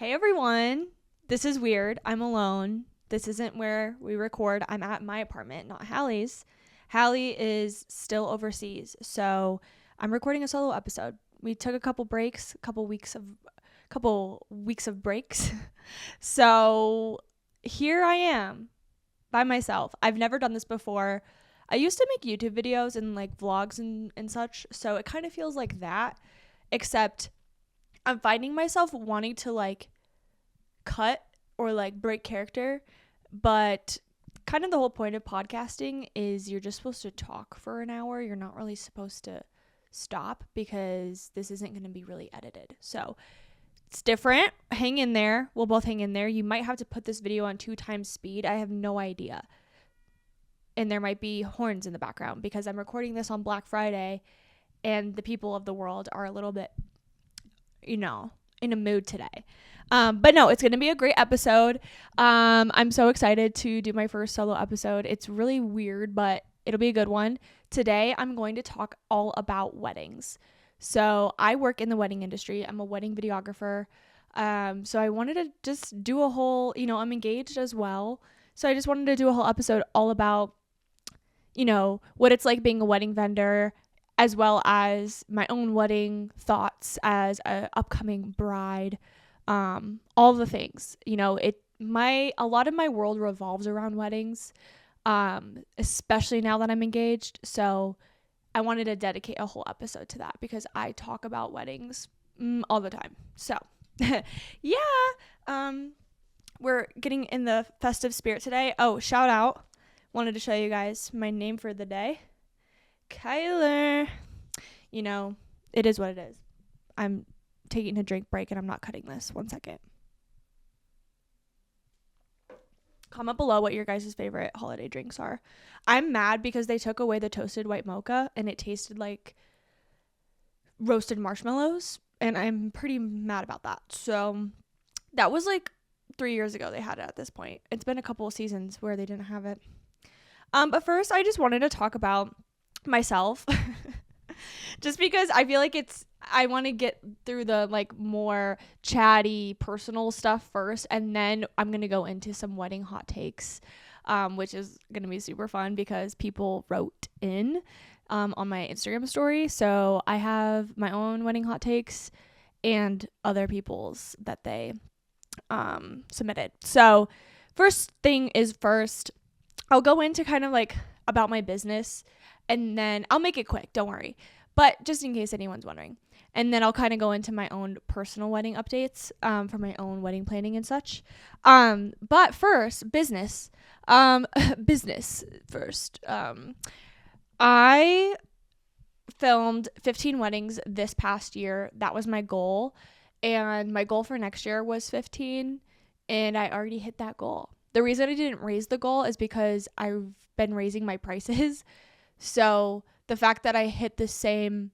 Hey everyone, this is weird. I'm alone. This isn't where we record. I'm at my apartment, not Hallie's. Hallie is still overseas, so I'm recording a solo episode. We took a couple breaks, couple weeks of breaks. So here I am by myself. I've never done this before. I used to make YouTube videos and like vlogs and such, so it kind of feels like that, except I'm finding myself wanting to like cut or like break character, but kind of the whole point of podcasting is you're just supposed to talk for an hour. You're not really supposed to stop because this isn't going to be really edited. So it's different. Hang in there. We'll both hang in there. You might have to put this video on 2x speed. I have no idea. And there might be horns in the background because I'm recording this on Black Friday and the people of the world are a little bit, in a mood today. But no, it's going to be a great episode. I'm so excited to do my first solo episode. It's really weird, but it'll be a good one. Today, I'm going to talk all about weddings. So I work in the wedding industry. I'm a wedding videographer. So I wanted to just do a whole, I'm engaged as well. So I just wanted to do a whole episode all about, what it's like being a wedding vendor, as well as my own wedding thoughts as an upcoming bride, all the things. A lot of my world revolves around weddings, especially now that I'm engaged. So I wanted to dedicate a whole episode to that because I talk about weddings all the time. So yeah, we're getting in the festive spirit today. Oh, shout out. Wanted to show you guys my name for the day. Kyler. It is what it is. I'm taking a drink break and I'm not cutting this. 1 second. Comment below what your guys' favorite holiday drinks are. I'm mad because they took away the toasted white mocha and it tasted like roasted marshmallows, and I'm pretty mad about that. So that was like 3 years ago they had it at this point. It's been a couple of seasons where they didn't have it. But first I just wanted to talk about myself. Just because I feel like I want to get through the like more chatty personal stuff first, and then I'm going to go into some wedding hot takes, which is going to be super fun because people wrote in on my Instagram story. So I have my own wedding hot takes and other people's that they submitted. So first thing is first, I'll go into kind of like about my business, and then I'll make it quick, don't worry. But just in case anyone's wondering. And then I'll kind of go into my own personal wedding updates for my own wedding planning and such. But first, business. Business first. I filmed 15 weddings this past year. That was my goal. And my goal for next year was 15. And I already hit that goal. The reason I didn't raise the goal is because I've been raising my prices. So the fact that I hit the same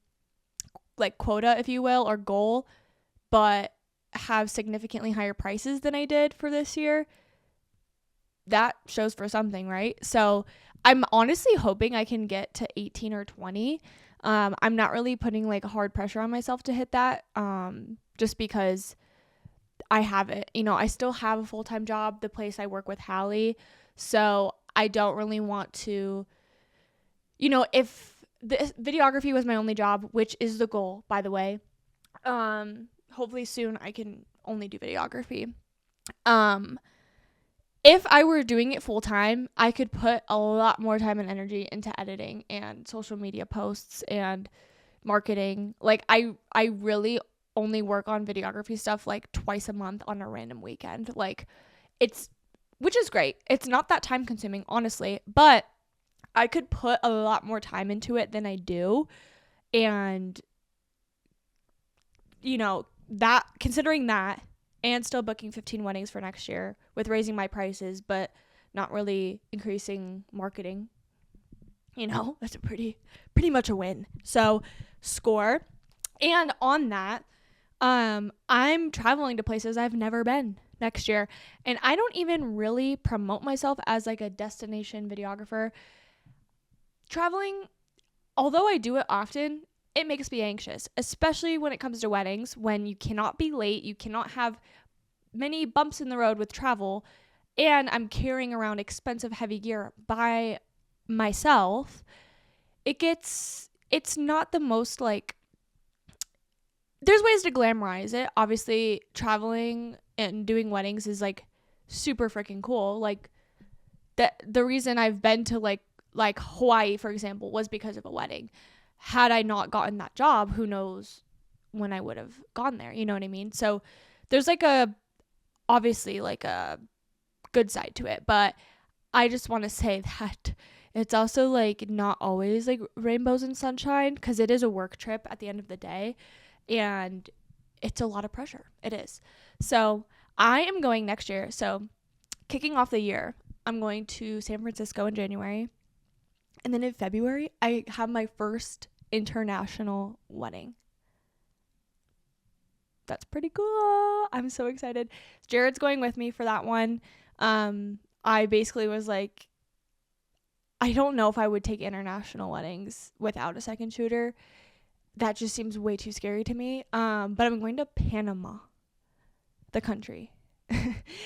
like quota, if you will, or goal, but have significantly higher prices than I did for this year, that shows for something, right? So I'm honestly hoping I can get to 18 or 20. I'm not really putting like hard pressure on myself to hit that, just because I have it. I still have a full-time job, the place I work with Hallie. So I don't really want to, if the videography was my only job, which is the goal, by the way, hopefully soon I can only do videography. If I were doing it full time, I could put a lot more time and energy into editing and social media posts and marketing. Like I really only work on videography stuff like twice a month on a random weekend. Like which is great. It's not that time consuming, honestly, but I could put a lot more time into it than I do. And, that, considering that, and still booking 15 weddings for next year with raising my prices, but not really increasing marketing, that's a pretty much a win. So score. And on that, I'm traveling to places I've never been next year. And I don't even really promote myself as like a destination videographer. Traveling, although I do it often, it makes me anxious, especially when it comes to weddings, when you cannot be late, you cannot have many bumps in the road with travel, and I'm carrying around expensive heavy gear by myself, it's not the most like, there's ways to glamorize it. Obviously, traveling and doing weddings is like super freaking cool. Like the reason I've been to like Hawaii, for example, was because of a wedding. Had I not gotten that job, who knows when I would have gone there, you know what I mean? So there's like obviously like a good side to it, but I just want to say that it's also like not always like rainbows and sunshine, because it is a work trip at the end of the day, and it's a lot of pressure. It is. So I am going next year. So kicking off the year, I'm going to San Francisco in January. And then in February, I have my first international wedding. That's pretty cool. I'm so excited. Jared's going with me for that one. I basically was like, I don't know if I would take international weddings without a second shooter. That just seems way too scary to me. But I'm going to Panama, the country.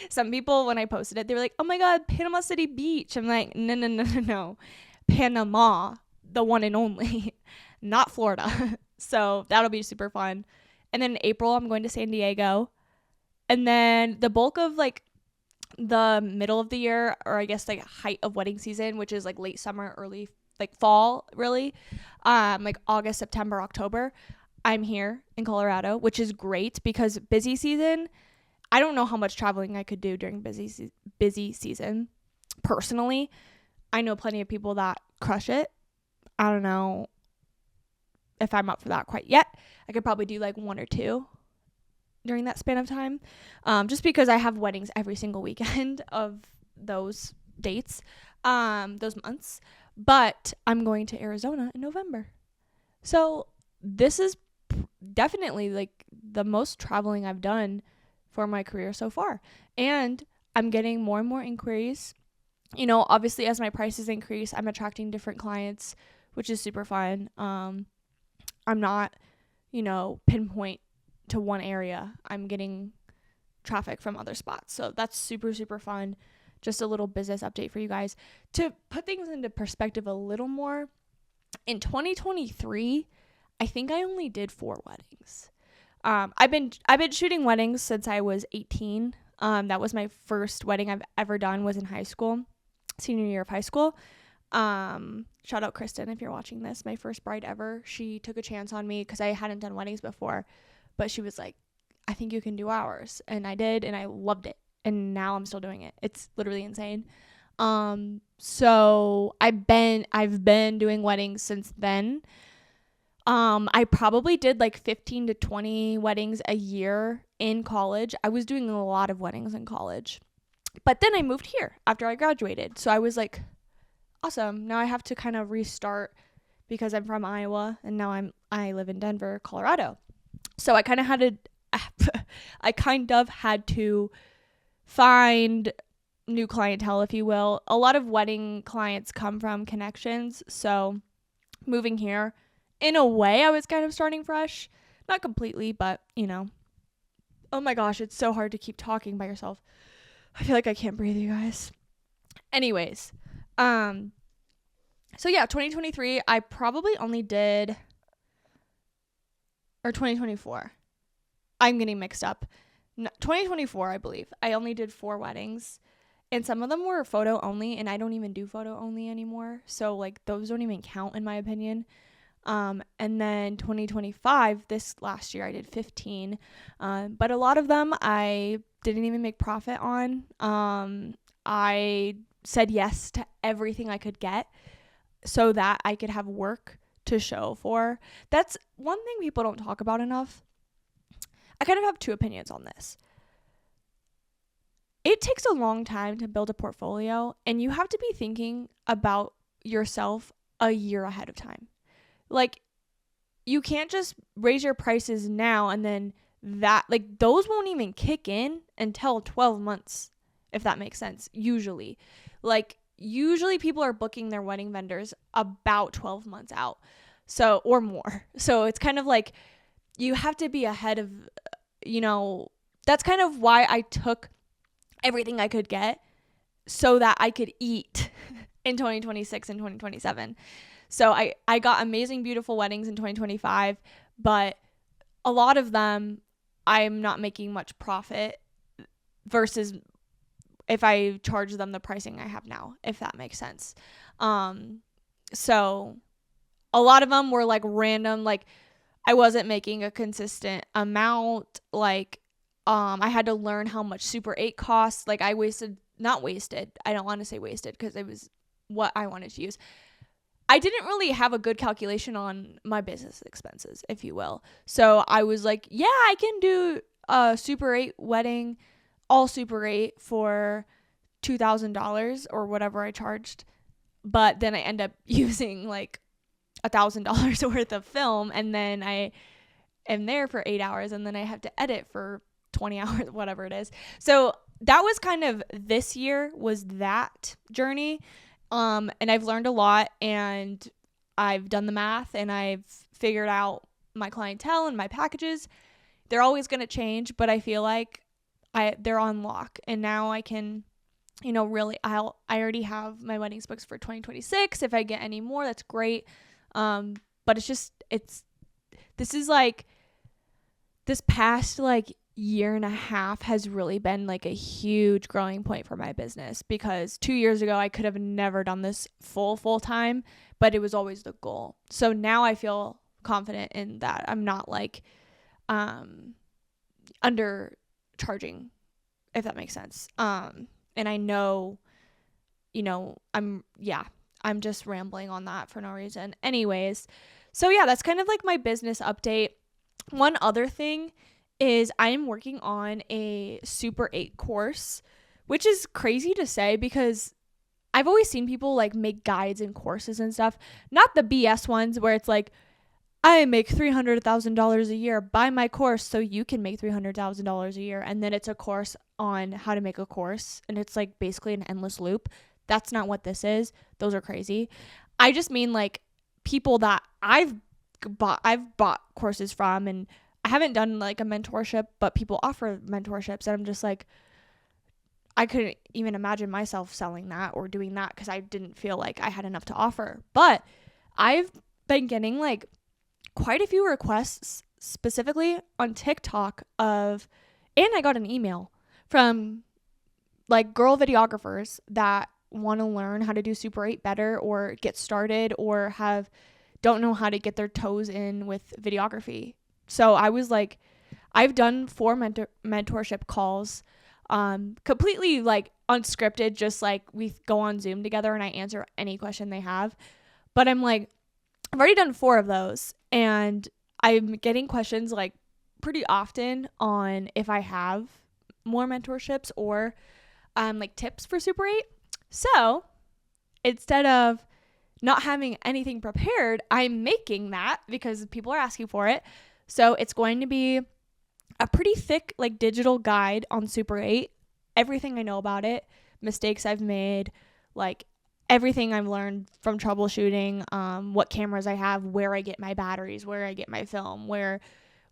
Some people, when I posted it, they were like, oh my God, Panama City Beach. I'm like, no. Panama, the one and only, not Florida. So that'll be super fun. And then in April, I'm going to San Diego. And then the bulk of like the middle of the year, or I guess like height of wedding season, which is like late summer, early like fall, really, like August, September, October, I'm here in Colorado, which is great because busy season, I don't know how much traveling I could do during busy season. Personally, I know plenty of people that crush it. I don't know if I'm up for that quite yet. I could probably do like one or two during that span of time, just because I have weddings every single weekend of those dates, those months. But I'm going to Arizona in November. So this is definitely like the most traveling I've done for my career so far. And I'm getting more and more inquiries. You know, obviously as my prices increase, I'm attracting different clients, which is super fun. I'm not, pinpoint to one area. I'm getting traffic from other spots. So that's super, super fun. Just a little business update for you guys. To put things into perspective a little more, in 2023, I think I only did 4 weddings. I've been shooting weddings since I was 18. That was my first wedding I've ever done, was in high school, senior year of high school. Shout out Kristen if you're watching this, my first bride ever. She took a chance on me because I hadn't done weddings before, but she was like, I think you can do ours. And I did, and I loved it. And now I'm still doing it. It's literally insane. So I've been doing weddings since then. I probably did like 15 to 20 weddings a year in college. I was doing a lot of weddings in college. But then I moved here after I graduated. So I was like, awesome. Now I have to kind of restart because I'm from Iowa and now I live in Denver, Colorado. So I kind of had to find new clientele, if you will. A lot of wedding clients come from connections. So moving here, in a way, I was kind of starting fresh. Not completely, but, Oh my gosh, it's so hard to keep talking by yourself. I feel like I can't breathe, you guys. Anyways, so yeah, 2023, I probably only did, or 2024. I'm getting mixed up. 2024, I believe. I only did 4 weddings, and some of them were photo only, and I don't even do photo only anymore. So like those don't even count in my opinion. And then 2025, this last year, I did 15. But a lot of them I didn't even make profit on. I said yes to everything I could get so that I could have work to show for. That's one thing people don't talk about enough. I kind of have 2 opinions on this. It takes a long time to build a portfolio, and you have to be thinking about yourself a year ahead of time. Like, you can't just raise your prices now and then those won't even kick in until 12 months, if that makes sense, usually. Usually people are booking their wedding vendors about 12 months out, so, or more. So it's kind of like you have to be ahead of, that's kind of why I took everything I could get so that I could eat in 2026 and 2027. So I got amazing, beautiful weddings in 2025, but a lot of them I'm not making much profit versus if I charge them the pricing I have now, if that makes sense. So a lot of them were like random, like I wasn't making a consistent amount. Like, I had to learn how much Super 8 costs. Like I not wasted. I don't want to say wasted because it was what I wanted to use. I didn't really have a good calculation on my business expenses, if you will. So I was like, yeah, I can do a Super 8 wedding, all Super 8 for $2,000 or whatever I charged. But then I end up using like $1,000 worth of film, and then I am there for 8 hours, and then I have to edit for 20 hours, whatever it is. So that was kind of this year was that journey. And I've learned a lot, and I've done the math, and I've figured out my clientele and my packages. They're always going to change, but I feel like they're on lock, and now I can, really, I already have my weddings booked for 2026. If I get any more, that's great. But this is like this past like year and a half has really been like a huge growing point for my business, because 2 years ago I could have never done this full time, but it was always the goal. So now I feel confident in that. I'm not like undercharging, if that makes sense. And I know, I'm just rambling on that for no reason. Anyways, so yeah, that's kind of like my business update. One other thing is I'm working on a Super 8 course, which is crazy to say because I've always seen people like make guides and courses and stuff, not the BS ones where it's like, I make $300,000 a year, buy my course so you can make $300,000 a year. And then it's a course on how to make a course, and it's like basically an endless loop. That's not what this is. Those are crazy. I just mean like people that I've bought courses from, and I haven't done like a mentorship, but people offer mentorships, and I'm just like, I couldn't even imagine myself selling that or doing that because I didn't feel like I had enough to offer. But I've been getting like quite a few requests specifically on TikTok and I got an email from like girl videographers that want to learn how to do Super 8 better or get started or don't know how to get their toes in with videography. So I was like, I've done 4 mentorship calls, completely like unscripted, just like we go on Zoom together and I answer any question they have. But I'm like, I've already done 4 of those, and I'm getting questions like pretty often on if I have more mentorships or like tips for Super 8. So instead of not having anything prepared, I'm making that because people are asking for it. So it's going to be a pretty thick like digital guide on Super 8, everything I know about it, mistakes I've made, like everything I've learned from troubleshooting, what cameras I have, where I get my batteries, where I get my film, where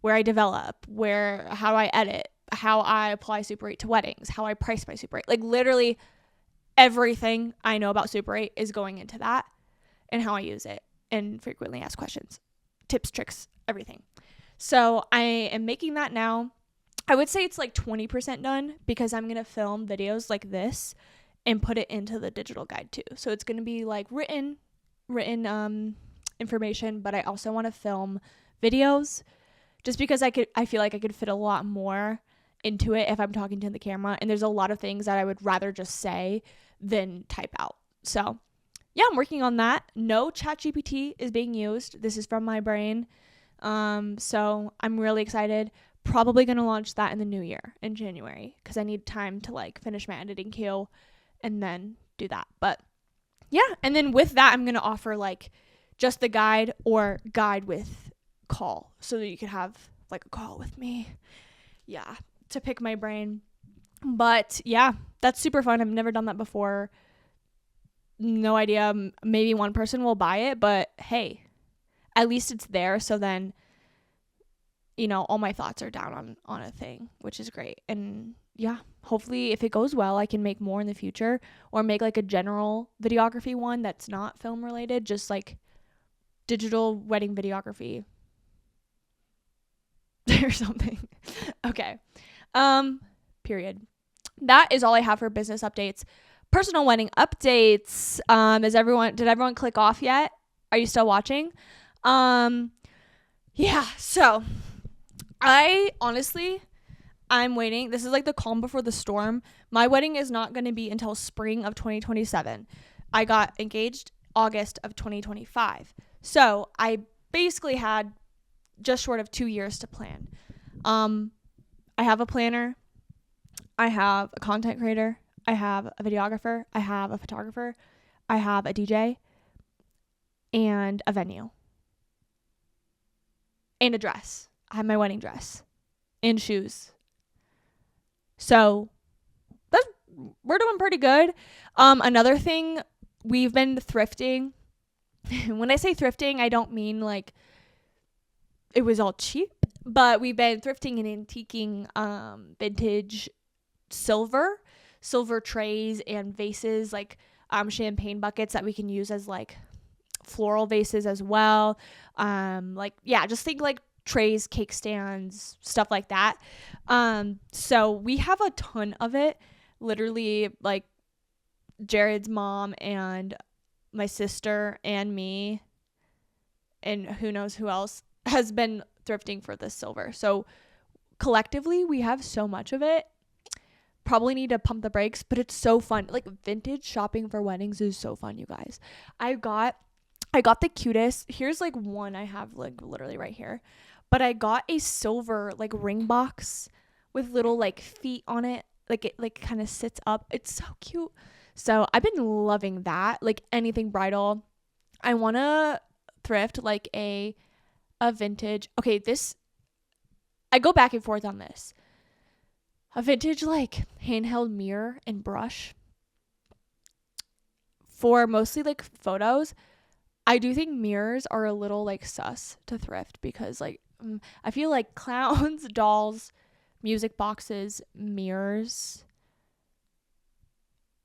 I develop, how I edit, how I apply Super 8 to weddings, how I price my Super 8. Like literally everything I know about Super 8 is going into that, and how I use it, and frequently asked questions, tips, tricks, everything. So I am making that now. I would say it's like 20% done because I'm going to film videos like this and put it into the digital guide too. So it's going to be like written information, but I also want to film videos just because I feel like I could fit a lot more into it if I'm talking to the camera, and there's a lot of things that I would rather just say than type out. So yeah, I'm working on that. No ChatGPT is being used. This is from my brain. So I'm really excited. Probably going to launch that in the new year in January because I need time to like finish my editing queue and then do that. But yeah, and then with that, I'm going to offer like just the guide or guide with call so that you could have like a call with me. Yeah, to pick my brain. But yeah, that's super fun. I've never done that before. No idea. Maybe one person will buy it, but hey, at least it's there. So then, all my thoughts are down on a thing, which is great. And yeah, hopefully if it goes well, I can make more in the future, or make like a general videography one that's not film related, just like digital wedding videography or something. Okay. Period. That is all I have for business updates. Personal wedding updates. Did everyone click off yet? Are you still watching? Yeah, so I'm waiting. This is like the calm before the storm. My wedding is not going to be until spring of 2027. I got engaged August of 2025. So I basically had just short of 2 years to plan. I have a planner. I have a content creator. I have a videographer. I have a photographer. I have a DJ and a venue and a dress. I have my wedding dress and shoes. So we're doing pretty good. Another thing, we've been thrifting. When I say thrifting, I don't mean like it was all cheap, but we've been thrifting and antiquing vintage silver trays and vases, like champagne buckets that we can use as like floral vases as well. Just think like trays, cake stands, stuff like that. So we have a ton of it. Literally, like Jared's mom and my sister and me and who knows who else has been thrifting for this silver. So collectively, we have so much of it. Probably need to pump the brakes, but it's so fun. Like vintage shopping for weddings is so fun, you guys. I got the cutest. Here's like one I have like literally right here. But I got a silver like ring box with little like feet on it. Like it like kind of sits up. It's so cute. So I've been loving that. Like anything bridal. I want to thrift like a vintage. Okay, I go back and forth on this. A vintage like handheld mirror and brush for mostly like photos. I do think mirrors are a little like sus to thrift because like I feel like clowns, dolls, music boxes, mirrors,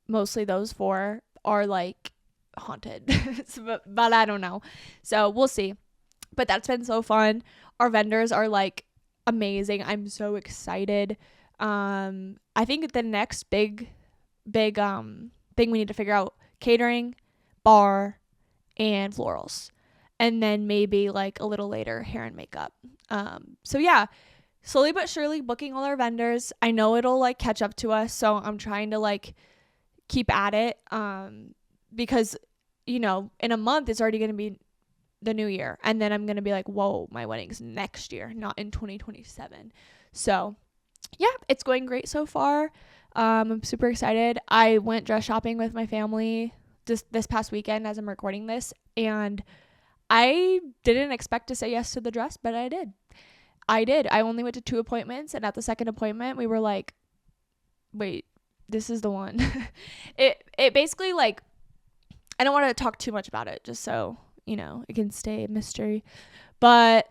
mostly those four are like haunted. but I don't know. So we'll see. But that's been so fun. Our vendors are like amazing. I'm so excited. I think the next big thing we need to figure out: catering, bar, and florals, and then maybe like a little later hair and makeup. So yeah, slowly but surely booking all our vendors. I know it'll like catch up to us, so I'm trying to like keep at it, because in a month it's already going to be the new year, and then I'm going to be like, whoa, my wedding's next year, not in 2027. So yeah, it's going great so far. I'm super excited. I went dress shopping with my family this past weekend as I'm recording this, and I didn't expect to say yes to the dress, but I did. I only went to 2 appointments, and at the second appointment we were like, wait, this is the one. it basically, like, I don't want to talk too much about it just so it can stay a mystery, but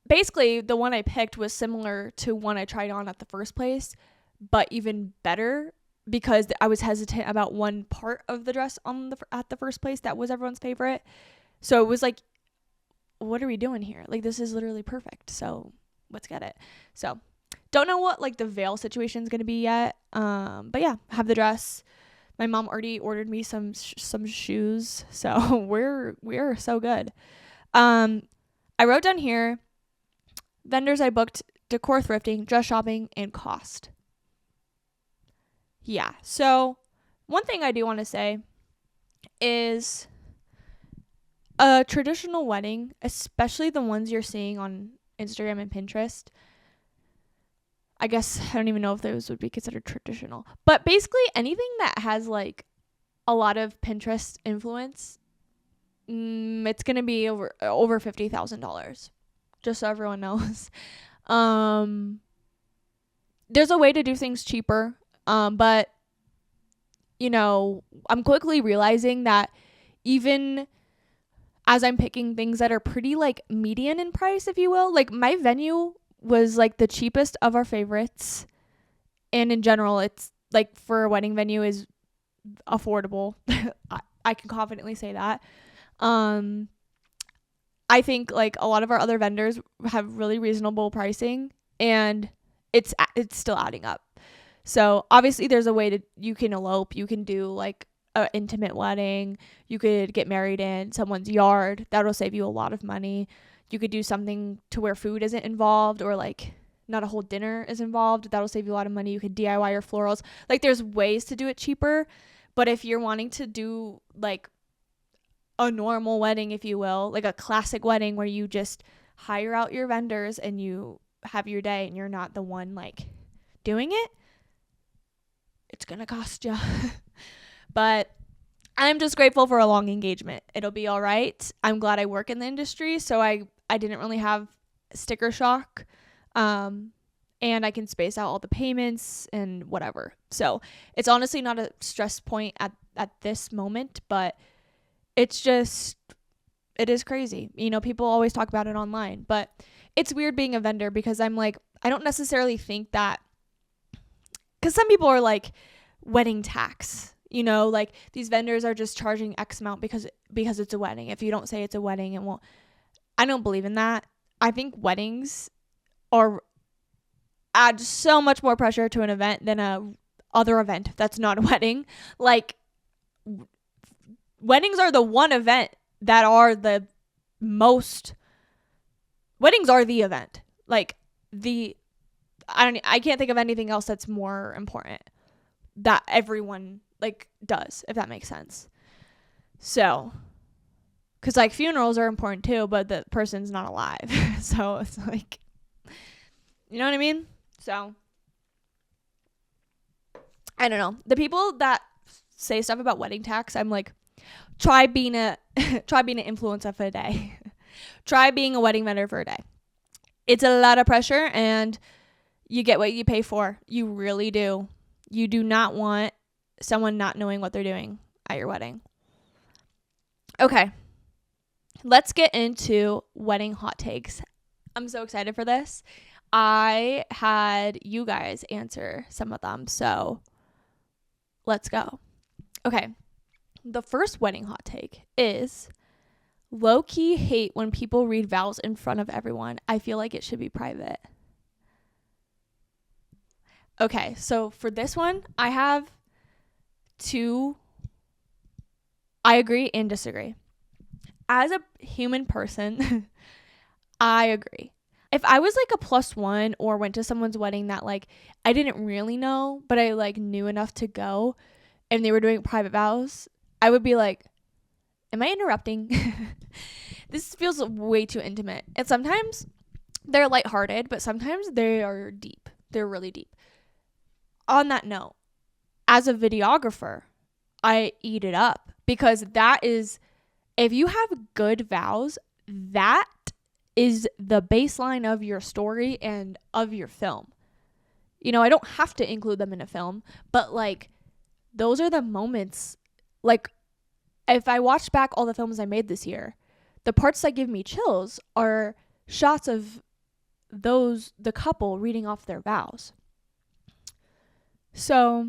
basically the one I picked was similar to one I tried on at the first place, but even better because I was hesitant about one part of the dress at the first place that was everyone's favorite. So it was like, what are we doing here? Like, this is literally perfect. So let's get it. So don't know what like the veil situation is going to be yet. But yeah, have the dress. My mom already ordered me some shoes. So we're so good. I wrote down here vendors I booked: decor, thrifting, dress shopping, and cost. Yeah. So one thing I do want to say is a traditional wedding, especially the ones you're seeing on Instagram and Pinterest. I guess I don't even know if those would be considered traditional, but basically anything that has like a lot of Pinterest influence, it's going to be over $50,000. Just so everyone knows. There's a way to do things cheaper. But I'm quickly realizing that even as I'm picking things that are pretty like median in price, if you will. Like my venue was like the cheapest of our favorites. And in general, it's like for a wedding venue is affordable. I can confidently say that. I think like a lot of our other vendors have really reasonable pricing, and it's still adding up. So obviously there's a way to, you can elope, you can do like an intimate wedding, you could get married in someone's yard. That'll save you a lot of money. You could do something to where food isn't involved, or like not a whole dinner is involved. That'll save you a lot of money. You could DIY your florals. Like there's ways to do it cheaper. But if you're wanting to do like a normal wedding, if you will, like a classic wedding where you just hire out your vendors and you have your day and you're not the one like doing it, it's gonna cost you. But I'm just grateful for a long engagement. It'll be all right. I'm glad I work in the industry, so I didn't really have sticker shock, and I can space out all the payments and whatever. So it's honestly not a stress point at this moment, but it's just, it is crazy. You know, people always talk about it online, but it's weird being a vendor because I'm like, I don't necessarily think that, because some people are like wedding tax, you know, like these vendors are just charging X amount because it's a wedding. If you don't say it's a wedding, it won't. I don't believe in that. I think weddings add so much more pressure to an event than a other event that's not a wedding. Like weddings are the one event that are the most, weddings are the event. Like I can't think of anything else that's more important that everyone like does, if that makes sense. So, cause like funerals are important too, but the person's not alive. So it's like, you know what I mean? So I don't know. The people that say stuff about wedding tax, I'm like, try being an influencer for a day. Try being a wedding vendor for a day. It's a lot of pressure and you get what you pay for. You really do. You do not want someone not knowing what they're doing at your wedding. Okay. Let's get into wedding hot takes. I'm so excited for this. I had you guys answer some of them, so let's go. Okay. The first wedding hot take is low-key hate when people read vows in front of everyone. I feel like it should be private. Okay, so for this one, I have two. I agree and disagree. As a human person, I agree. If I was like a +1 or went to someone's wedding that like I didn't really know, but I like knew enough to go, and they were doing private vows, I would be like, am I interrupting? This feels way too intimate. And sometimes they're lighthearted, but sometimes they are deep. They're really deep. On that note, as a videographer, I eat it up because that is, if you have good vows, that is the baseline of your story and of your film. You know, I don't have to include them in a film, but like those are the moments. Like if I watch back all the films I made this year, the parts that give me chills are shots of the couple reading off their vows. So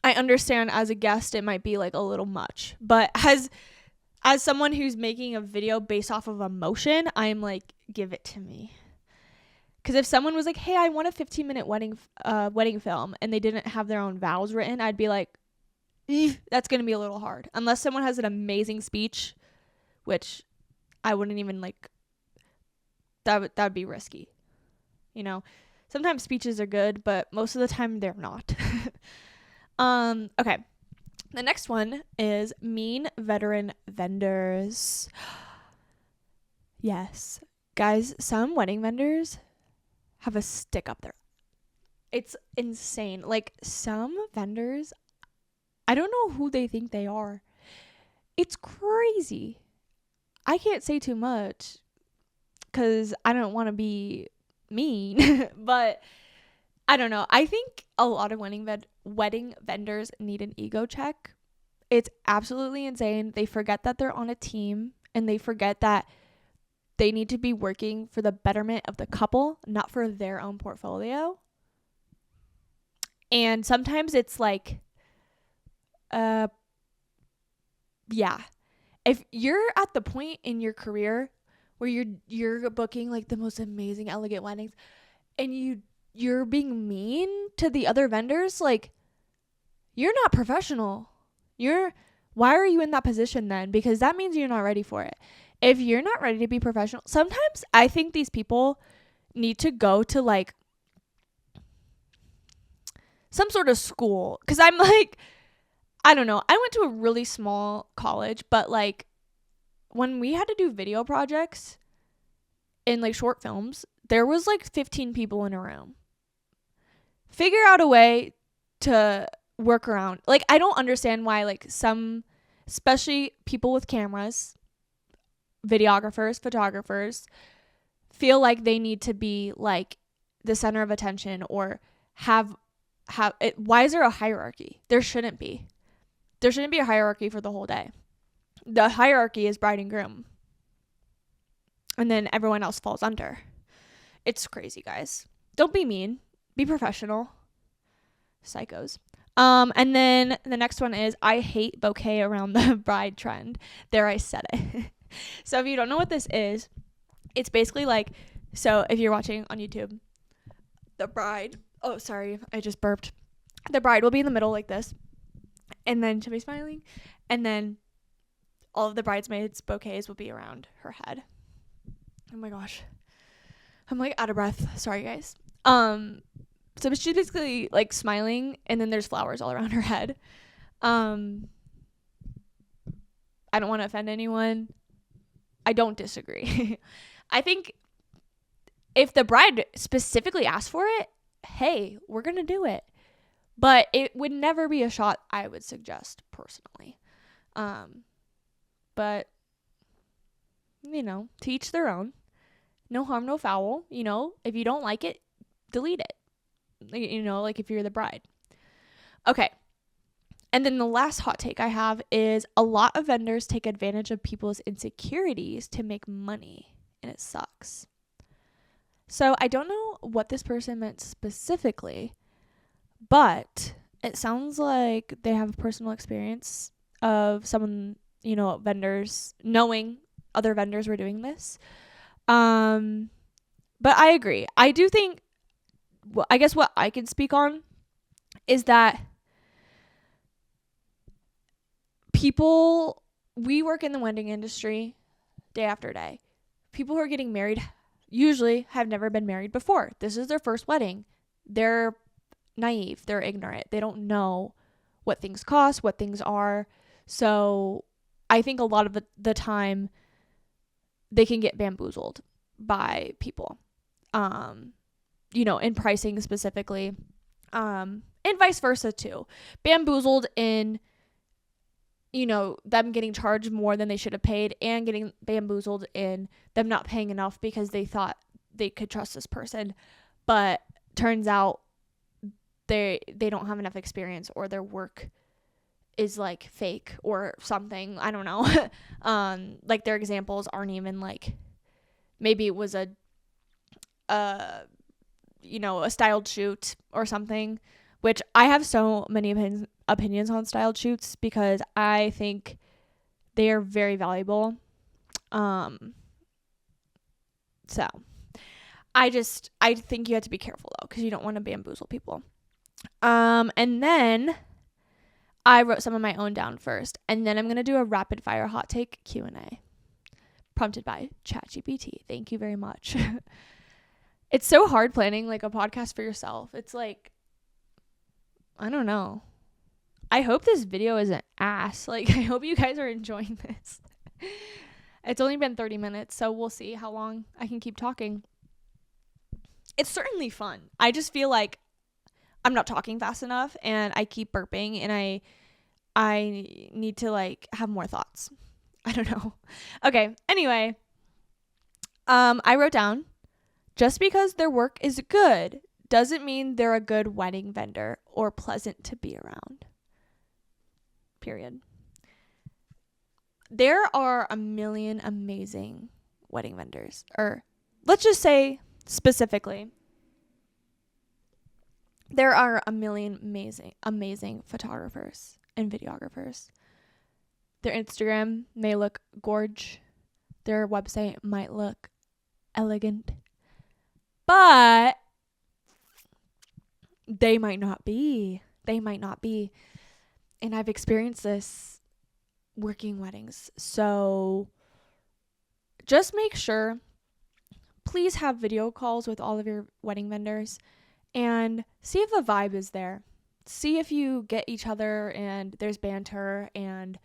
I understand as a guest it might be like a little much, but as someone who's making a video based off of emotion, I'm like, give it to me. Because if someone was like, hey, I want a 15-minute wedding film, and they didn't have their own vows written, I'd be like, that's going to be a little hard. Unless someone has an amazing speech, which I wouldn't even like, that would be risky. You know, sometimes speeches are good, but most of the time they're not. Okay. The next one is mean veteran vendors. Yes. Guys, some wedding vendors have a stick up there. It's insane. Like some vendors, I don't know who they think they are. It's crazy. I can't say too much because I don't want to be mean, but I don't know. I think a lot of wedding vendors need an ego check. It's absolutely insane. They forget that they're on a team and they forget that they need to be working for the betterment of the couple, not for their own portfolio. And sometimes it's like, if you're at the point in your career where you're booking like the most amazing, elegant weddings, and you're being mean to the other vendors, like, you're not professional. Why are you in that position then? Because that means you're not ready for it. If you're not ready to be professional, sometimes I think these people need to go to like some sort of school. Because I'm like, I don't know. I went to a really small college, but like when we had to do video projects in like short films, there was like 15 people in a room. Figure out a way to work around. Like, I don't understand why like some, especially people with cameras, videographers, photographers, feel like they need to be like the center of attention or have it. Why is there a hierarchy? There shouldn't be a hierarchy for the whole day. The hierarchy is bride and groom, and then everyone else falls under. It's crazy, guys. Don't be mean, be professional. Psychos. And then the next one is, I hate bouquet around the bride trend. There, I said it. So if you don't know what this is, it's basically like, so if you're watching on YouTube, the bride, oh, sorry, I just burped. The bride will be in the middle like this, and then she'll be smiling, and then all of the bridesmaids' bouquets will be around her head. Oh my gosh. I'm like out of breath. Sorry, guys. So she's basically like smiling, and then there's flowers all around her head. I don't want to offend anyone. I don't disagree. I think if the bride specifically asked for it, hey, we're going to do it. But it would never be a shot I would suggest personally. But, you know, to each their own. No harm, no foul. You know, if you don't like it, delete it. You know, like if you're the bride. Okay. And then the last hot take I have is, a lot of vendors take advantage of people's insecurities to make money, and it sucks. So I don't know what this person meant specifically, but it sounds like they have a personal experience of someone, you know, vendors knowing other vendors were doing this. But I agree. I do think, well, I guess what I can speak on is that we work in the wedding industry day after day. People who are getting married usually have never been married before. This is their first wedding. They're naive. They're ignorant. They don't know what things cost, what things are. So I think a lot of the time they can get bamboozled by people, you know, in pricing specifically, and vice versa too. Bamboozled in, you know, them getting charged more than they should have paid, and getting bamboozled in them not paying enough because they thought they could trust this person, but turns out they don't have enough experience, or their work is like fake or something. I don't know. Like their examples aren't even like, maybe it was a styled shoot or something, which I have so many opinions on styled shoots because I think they are very valuable. So I think you have to be careful though, because you don't want to bamboozle people. And then I wrote some of my own down first, and then I'm going to do a rapid fire hot take Q&A prompted by ChatGPT. Thank you very much. It's so hard planning like a podcast for yourself. It's like, I don't know. I hope this video isn't ass. Like, I hope you guys are enjoying this. It's only been 30 minutes, so we'll see how long I can keep talking. It's certainly fun. I just feel like I'm not talking fast enough, and I keep burping, and I need to like have more thoughts. I don't know. Okay. Anyway, I wrote down, just because their work is good doesn't mean they're a good wedding vendor or pleasant to be around. Period. there are a million amazing wedding vendors, or let's just say specifically, there are a million amazing photographers and videographers. Their Instagram may look gorge. Their website might look elegant. But they might not be. And I've experienced this working weddings. So just make sure, please have video calls with all of your wedding vendors and see if the vibe is there. See if you get each other and there's banter, and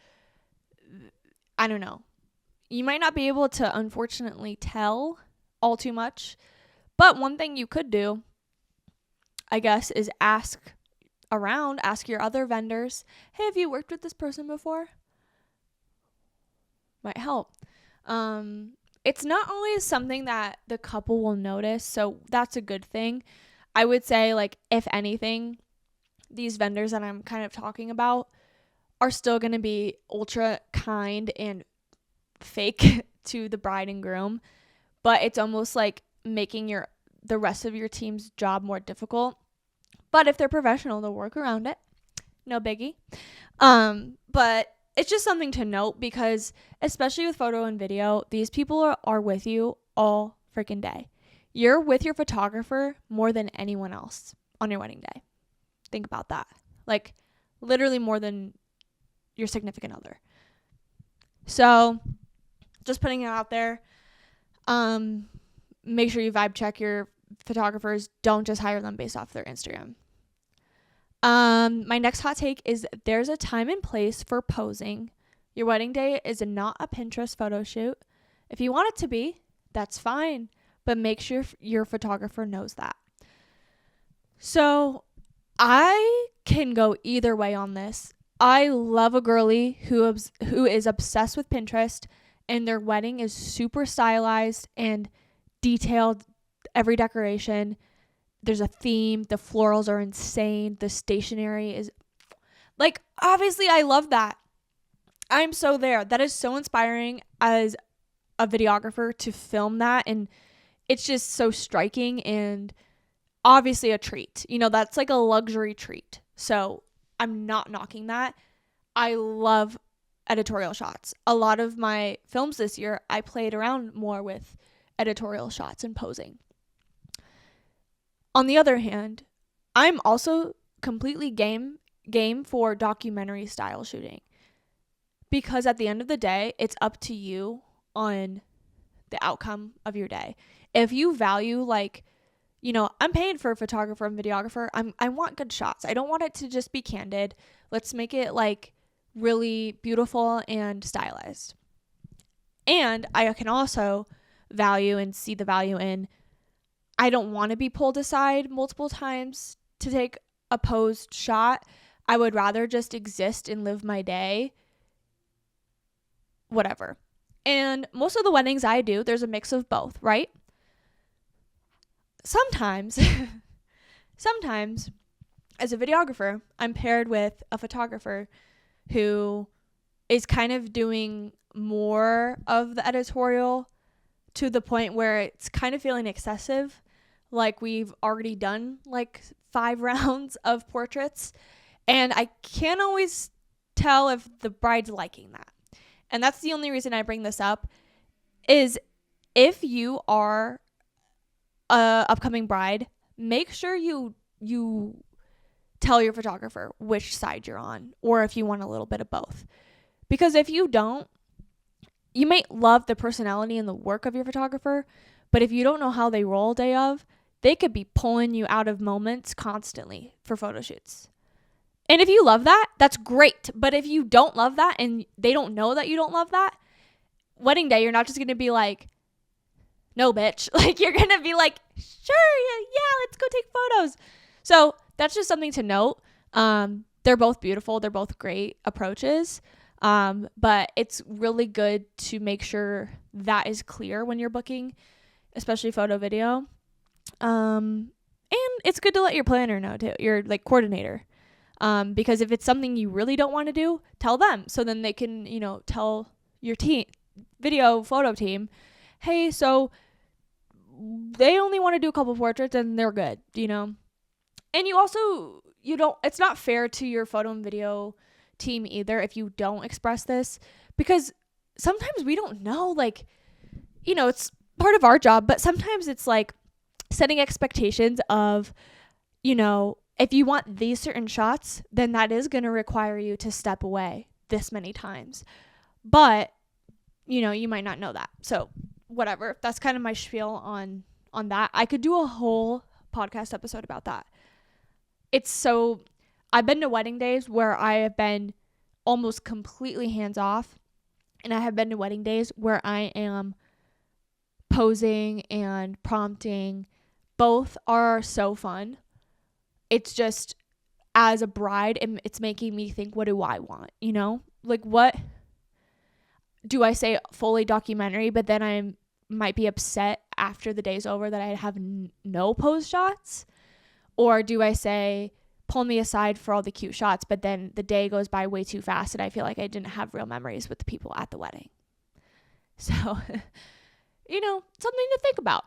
I don't know. You might not be able to, unfortunately, tell all too much, but one thing you could do, I guess, is ask your other vendors, hey, have you worked with this person before? Might help. It's not always something that the couple will notice, so that's a good thing. I would say, like, if anything, these vendors that I'm kind of talking about are still going to be ultra kind and fake to the bride and groom, but it's almost like making the rest of your team's job more difficult. But if they're professional, they'll work around it. No biggie. But it's just something to note, because especially with photo and video, these people are with you all freaking day. You're with your photographer more than anyone else on your wedding day. Think about that. Like, literally more than your significant other. So just putting it out there. Make sure you vibe check your photographers. Don't just hire them based off their Instagram. My next hot take is there's a time and place for posing. Your wedding day is not a Pinterest photo shoot. If you want it to be, that's fine, but make sure your photographer knows that. So I can go either way on this. I love a girly who is obsessed with Pinterest, and their wedding is super stylized and detailed, every decoration. There's a theme. The florals are insane. The stationery is, like, obviously I love that. I'm so there. That is so inspiring as a videographer to film that, and it's just so striking and obviously a treat. You know, that's like a luxury treat. So I'm not knocking that. I love editorial shots. A lot of my films this year, I played around more with editorial shots and posing. On the other hand, I'm also completely game for documentary style shooting, because at the end of the day, it's up to you on the outcome of your day. If you value, like, you know, I'm paying for a photographer and videographer. I want good shots. I don't want it to just be candid. Let's make it like really beautiful and stylized. And I can also value and see the value in, I don't want to be pulled aside multiple times to take a posed shot. I would rather just exist and live my day. Whatever. And most of the weddings I do, there's a mix of both, right? Sometimes as a videographer, I'm paired with a photographer who is kind of doing more of the editorial, to the point where it's kind of feeling excessive. Like, we've already done like 5 rounds of portraits, and I can't always tell if the bride's liking that. And that's the only reason I bring this up, is if you are a upcoming bride, make sure you tell your photographer which side you're on, or if you want a little bit of both. Because if you don't, you may love the personality and the work of your photographer, but if you don't know how they roll day of, they could be pulling you out of moments constantly for photo shoots. And if you love that, that's great. But if you don't love that and they don't know that you don't love that, wedding day, you're not just going to be like, no, bitch. Like, you're going to be like, sure, yeah, let's go take photos. So that's just something to note. They're both beautiful. They're both great approaches. But it's really good to make sure that is clear when you're booking, especially photo video. And it's good to let your planner know too, your like coordinator. Because if it's something you really don't want to do, tell them. So then they can, tell your team, video photo team, hey, so they only want to do a couple portraits and they're good, you know? And it's not fair to your photo and video team either if you don't express this, because sometimes we don't know, like, you know, it's part of our job, but sometimes it's like setting expectations of, you know, if you want these certain shots, then that is going to require you to step away this many times. But, you know, you might not know that. So whatever. That's kind of my spiel on that. I could do a whole podcast episode about that. I've been to wedding days where I have been almost completely hands off. And I have been to wedding days where I am posing and prompting. Both are so fun. It's just, as a bride, it's making me think, what do I want? You know, like, what do I say fully documentary, but then I might be upset after the day's over that I have no pose shots? Or do I say, pull me aside for all the cute shots, but then the day goes by way too fast and I feel like I didn't have real memories with the people at the wedding? So, you know, something to think about.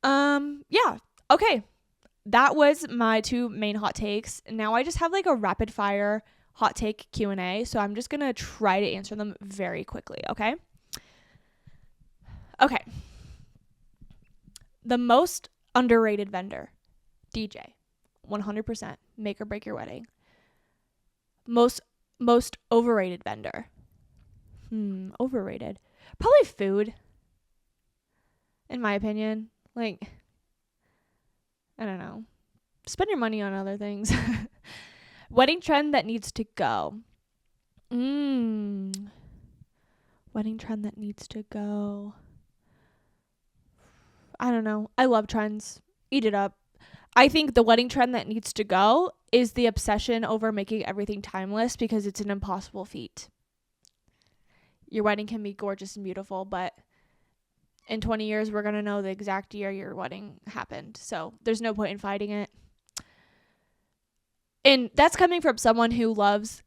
Yeah. Okay. That was my 2 main hot takes. Now I just have like a rapid fire hot take Q&A. So I'm just going to try to answer them very quickly. Okay. The most underrated vendor, DJ, 100%, make or break your wedding. Most overrated vendor. Overrated. Probably food. In my opinion. Like, I don't know. Spend your money on other things. Wedding trend that needs to go. Wedding trend that needs to go. I don't know. I love trends. Eat it up. I think the wedding trend that needs to go is the obsession over making everything timeless, because it's an impossible feat. Your wedding can be gorgeous and beautiful, but in 20 years, we're going to know the exact year your wedding happened. So there's no point in fighting it. And that's coming from someone who loves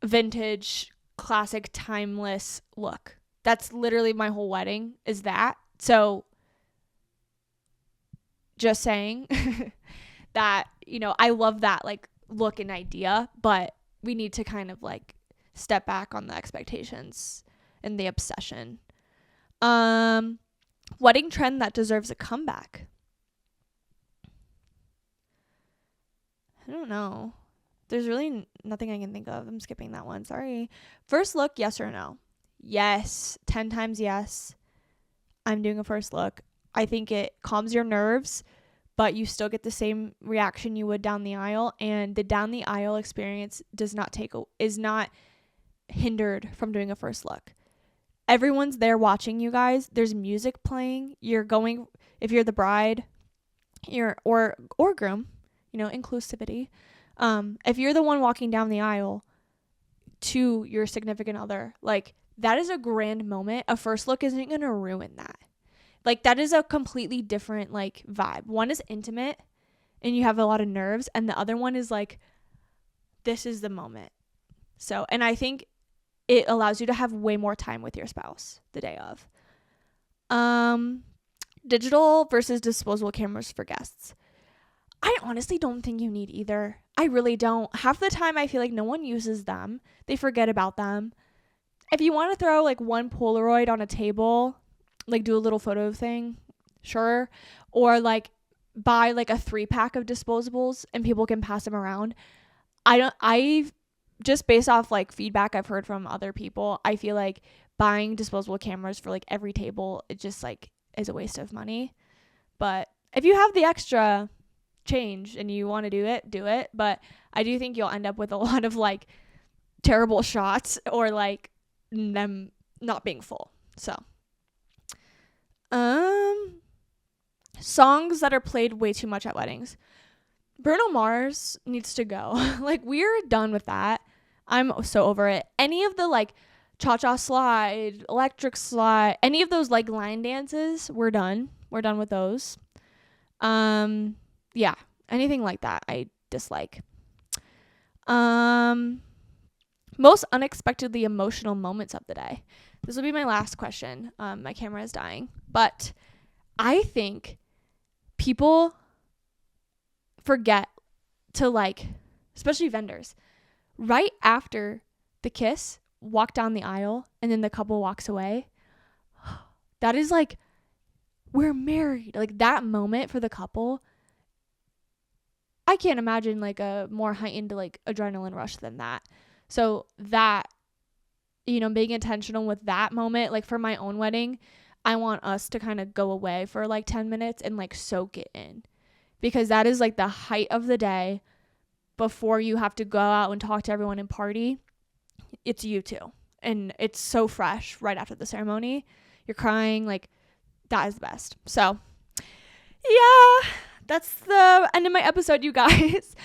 vintage, classic, timeless look. That's literally my whole wedding is that. So just saying that, you know, I love that like look and idea, but we need to kind of like step back on the expectations and the obsession. Wedding trend that deserves a comeback. I don't know. There's really nothing I can think of. I'm skipping that one. Sorry. First look, yes or no? Yes. 10 times yes. I'm doing a first look. I think it calms your nerves, but you still get the same reaction you would down the aisle. And the down the aisle experience is not hindered from doing a first look. Everyone's there watching you guys. There's music playing. You're going, if you're the bride, or groom, you know, inclusivity. If you're the one walking down the aisle to your significant other, like, that is a grand moment. A first look isn't going to ruin that. Like, that is a completely different, like, vibe. One is intimate and you have a lot of nerves, and the other one is like, this is the moment. So, and I think it allows you to have way more time with your spouse the day of. Digital versus disposable cameras for guests. I honestly don't think you need either. I really don't. Half the time I feel like no one uses them. They forget about them. If you want to throw like one Polaroid on a table, like do a little photo thing, sure. Or like buy like a 3-pack of disposables and people can pass them around. I've just based off like feedback I've heard from other people, I feel like buying disposable cameras for like every table, it just like is a waste of money. But if you have the extra change and you want to do it. But I do think you'll end up with a lot of like terrible shots or like them not being full. So, songs that are played way too much at weddings. Bruno Mars needs to go. Like, we're done with that. I'm so over it. Any of the like cha-cha slide, electric slide, any of those like line dances, we're done. We're done with those. Yeah, anything like that I dislike. Most unexpectedly emotional moments of the day. This will be my last question. My camera is dying. But I think people forget to, like, especially vendors, right after the kiss, walk down the aisle and then the couple walks away. That is like, we're married. Like, that moment for the couple, I can't imagine like a more heightened like adrenaline rush than that. So that, being intentional with that moment, like for my own wedding, I want us to kind of go away for like 10 minutes and like soak it in, because that is like the height of the day before you have to go out and talk to everyone and party. It's you two. And it's so fresh right after the ceremony. You're crying. Like, that is the best. So, yeah, that's the end of my episode, you guys.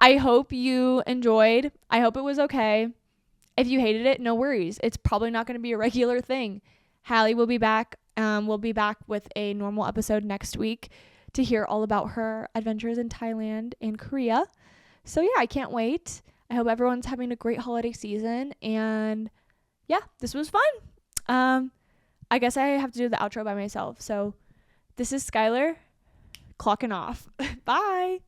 I hope you enjoyed. I hope it was okay. If you hated it, no worries. It's probably not going to be a regular thing. Hallie will be back. We'll be back with a normal episode next week to hear all about her adventures in Thailand and Korea. So, yeah, I can't wait. I hope everyone's having a great holiday season. And, yeah, this was fun. I guess I have to do the outro by myself. So, this is Skylar clocking off. Bye.